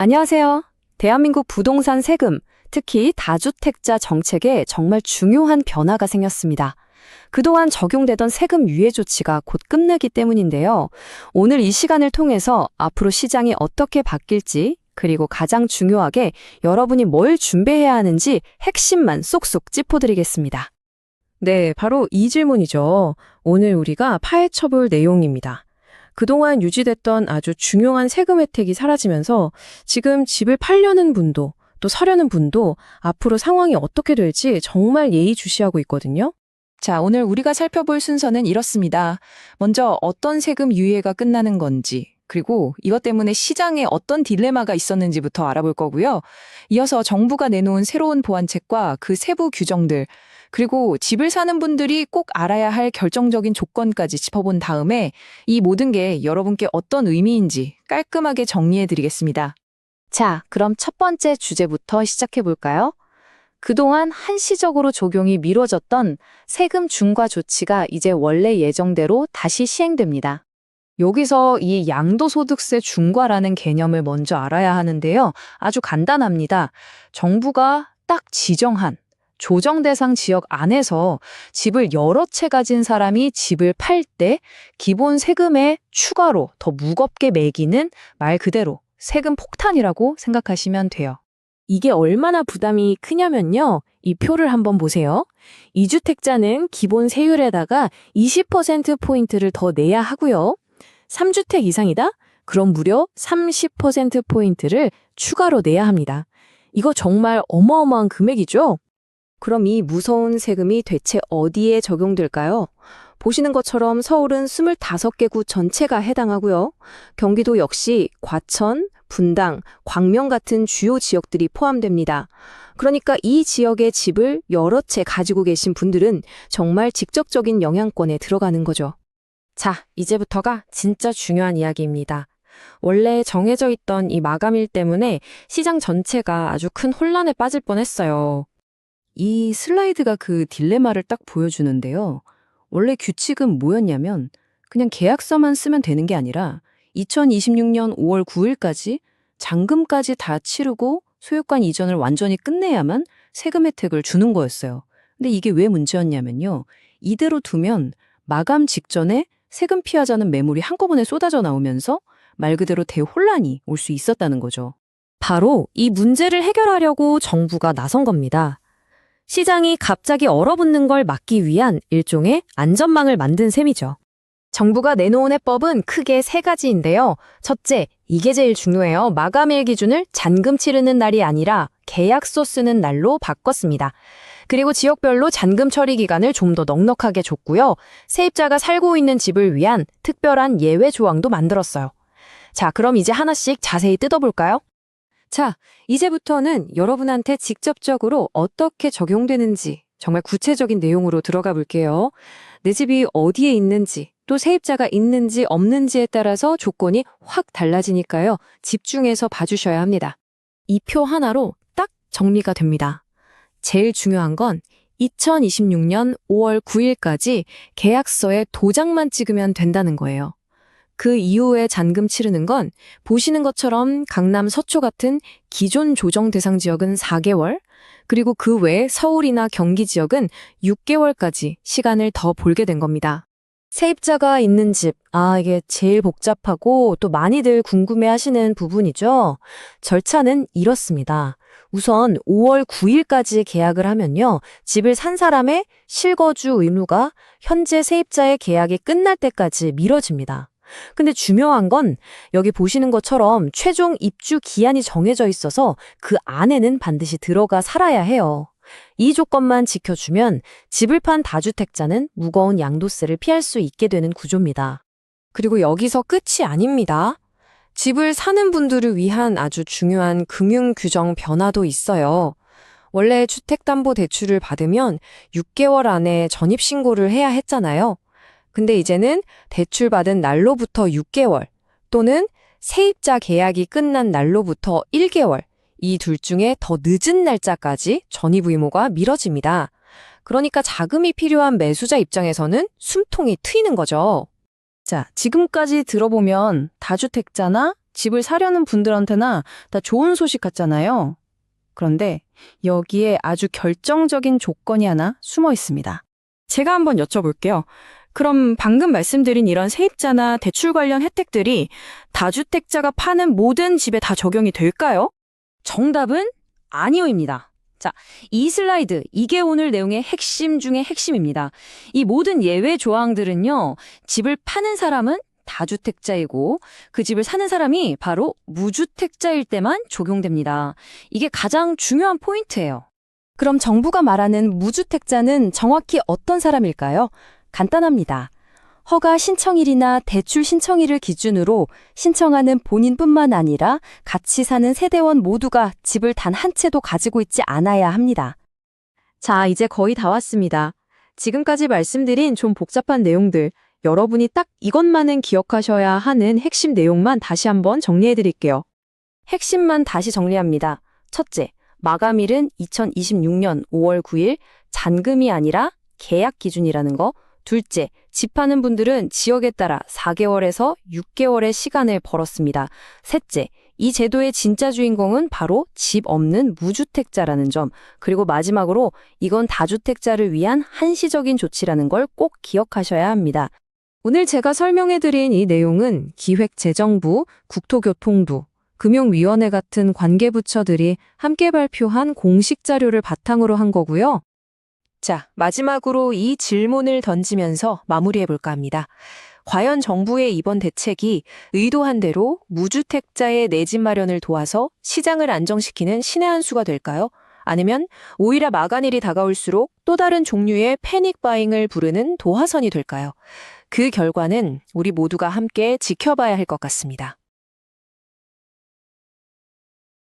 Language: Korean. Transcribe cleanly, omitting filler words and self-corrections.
안녕하세요. 대한민국 부동산 세금, 특히 다주택자 정책에 정말 중요한 변화가 생겼습니다. 그동안 적용되던 세금 유예 조치가 곧 끝나기 때문인데요. 오늘 이 시간을 통해서 앞으로 시장이 어떻게 바뀔지, 그리고 가장 중요하게 여러분이 뭘 준비해야 하는지 핵심만 쏙쏙 짚어드리겠습니다. 네, 바로 이 질문이죠. 오늘 우리가 파헤쳐볼 내용입니다. 그동안 유지됐던 아주 중요한 세금 혜택이 사라지면서 지금 집을 팔려는 분도 또 사려는 분도 앞으로 상황이 어떻게 될지 정말 예의주시하고 있거든요. 자, 오늘 우리가 살펴볼 순서는 이렇습니다. 먼저 어떤 세금 유예가 끝나는 건지, 그리고 이것 때문에 시장에 어떤 딜레마가 있었는지부터 알아볼 거고요. 이어서 정부가 내놓은 새로운 보완책과 그 세부 규정들, 그리고 집을 사는 분들이 꼭 알아야 할 결정적인 조건까지 짚어본 다음에 이 모든 게 여러분께 어떤 의미인지 깔끔하게 정리해 드리겠습니다. 자, 그럼 첫 번째 주제부터 시작해 볼까요? 그동안 한시적으로 적용이 미뤄졌던 세금 중과 조치가 이제 원래 예정대로 다시 시행됩니다. 여기서 이 양도소득세 중과라는 개념을 먼저 알아야 하는데요. 아주 간단합니다. 정부가 딱 지정한 조정 대상 지역 안에서 집을 여러 채 가진 사람이 집을 팔 때 기본 세금에 추가로 더 무겁게 매기는 말 그대로 세금 폭탄이라고 생각하시면 돼요. 이게 얼마나 부담이 크냐면요. 이 표를 한번 보세요. 2주택자는 기본 세율에다가 20%포인트를 더 내야 하고요. 3주택 이상이다? 그럼 무려 30%포인트를 추가로 내야 합니다. 이거 정말 어마어마한 금액이죠? 그럼 이 무서운 세금이 대체 어디에 적용될까요? 보시는 것처럼 서울은 25개 구 전체가 해당하고요. 경기도 역시 과천, 분당, 광명 같은 주요 지역들이 포함됩니다. 그러니까 이 지역의 집을 여러 채 가지고 계신 분들은 정말 직접적인 영향권에 들어가는 거죠. 자, 이제부터가 진짜 중요한 이야기입니다. 원래 정해져 있던 이 마감일 때문에 시장 전체가 아주 큰 혼란에 빠질 뻔했어요. 이 슬라이드가 그 딜레마를 딱 보여주는데요. 원래 규칙은 뭐였냐면 그냥 계약서만 쓰면 되는 게 아니라 2026년 5월 9일까지 잔금까지 다 치르고 소유권 이전을 완전히 끝내야만 세금 혜택을 주는 거였어요. 근데 이게 왜 문제였냐면요. 이대로 두면 마감 직전에 세금 피하자는 매물이 한꺼번에 쏟아져 나오면서 말 그대로 대혼란이 올 수 있었다는 거죠. 바로 이 문제를 해결하려고 정부가 나선 겁니다. 시장이 갑자기 얼어붙는 걸 막기 위한 일종의 안전망을 만든 셈이죠. 정부가 내놓은 해법은 크게 세 가지인데요. 첫째, 이게 제일 중요해요. 마감일 기준을 잔금 치르는 날이 아니라 계약서 쓰는 날로 바꿨습니다. 그리고 지역별로 잔금 처리 기간을 좀 더 넉넉하게 줬고요. 세입자가 살고 있는 집을 위한 특별한 예외 조항도 만들었어요. 자, 그럼 이제 하나씩 자세히 뜯어볼까요? 자, 이제부터는 여러분한테 직접적으로 어떻게 적용되는지 정말 구체적인 내용으로 들어가 볼게요. 내 집이 어디에 있는지, 또 세입자가 있는지 없는지에 따라서 조건이 확 달라지니까요. 집중해서 봐주셔야 합니다. 이 표 하나로 딱 정리가 됩니다. 제일 중요한 건 2026년 5월 9일까지 계약서에 도장만 찍으면 된다는 거예요. 그 이후에 잔금 치르는 건 보시는 것처럼 강남 서초 같은 기존 조정 대상 지역은 4개월, 그리고 그 외에 서울이나 경기 지역은 6개월까지 시간을 더 벌게 된 겁니다. 세입자가 있는 집, 이게 제일 복잡하고 또 많이들 궁금해하시는 부분이죠. 절차는 이렇습니다. 우선 5월 9일까지 계약을 하면요. 집을 산 사람의 실거주 의무가 현재 세입자의 계약이 끝날 때까지 미뤄집니다. 근데 중요한 건 여기 보시는 것처럼 최종 입주 기한이 정해져 있어서 그 안에는 반드시 들어가 살아야 해요. 이 조건만 지켜주면 집을 판 다주택자는 무거운 양도세를 피할 수 있게 되는 구조입니다. 그리고 여기서 끝이 아닙니다. 집을 사는 분들을 위한 아주 중요한 금융 규정 변화도 있어요. 원래 주택담보대출을 받으면 6개월 안에 전입신고를 해야 했잖아요. 근데 이제는 대출받은 날로부터 6개월 또는 세입자 계약이 끝난 날로부터 1개월, 이 둘 중에 더 늦은 날짜까지 전입 의무가 미뤄집니다. 그러니까 자금이 필요한 매수자 입장에서는 숨통이 트이는 거죠. 자, 지금까지 들어보면 다주택자나 집을 사려는 분들한테나 다 좋은 소식 같잖아요. 그런데 여기에 아주 결정적인 조건이 하나 숨어 있습니다. 제가 한번 여쭤볼게요. 그럼 방금 말씀드린 이런 세입자나 대출 관련 혜택들이 다주택자가 파는 모든 집에 다 적용이 될까요? 정답은 아니오입니다. 자, 이 슬라이드, 이게 오늘 내용의 핵심 중의 핵심입니다. 이 모든 예외 조항들은요, 집을 파는 사람은 다주택자이고 그 집을 사는 사람이 바로 무주택자일 때만 적용됩니다. 이게 가장 중요한 포인트예요. 그럼 정부가 말하는 무주택자는 정확히 어떤 사람일까요? 간단합니다. 허가 신청일이나 대출 신청일을 기준으로 신청하는 본인뿐만 아니라 같이 사는 세대원 모두가 집을 단 한 채도 가지고 있지 않아야 합니다. 자, 이제 거의 다 왔습니다. 지금까지 말씀드린 좀 복잡한 내용들, 여러분이 딱 이것만은 기억하셔야 하는 핵심 내용만 다시 한번 정리해 드릴게요. 핵심만 다시 정리합니다. 첫째, 마감일은 2026년 5월 9일, 잔금이 아니라 계약 기준이라는 거. 둘째, 집 파는 분들은 지역에 따라 4개월에서 6개월의 시간을 벌었습니다. 셋째, 이 제도의 진짜 주인공은 바로 집 없는 무주택자라는 점. 그리고 마지막으로 이건 다주택자를 위한 한시적인 조치라는 걸 꼭 기억하셔야 합니다. 오늘 제가 설명해드린 이 내용은 기획재정부, 국토교통부, 금융위원회 같은 관계부처들이 함께 발표한 공식 자료를 바탕으로 한 거고요. 자, 마지막으로 이 질문을 던지면서 마무리해볼까 합니다. 과연 정부의 이번 대책이 의도한 대로 무주택자의 내 집 마련을 도와서 시장을 안정시키는 신의 한 수가 될까요? 아니면 오히려 마감일이 다가올수록 또 다른 종류의 패닉 바잉을 부르는 도화선이 될까요? 그 결과는 우리 모두가 함께 지켜봐야 할 것 같습니다.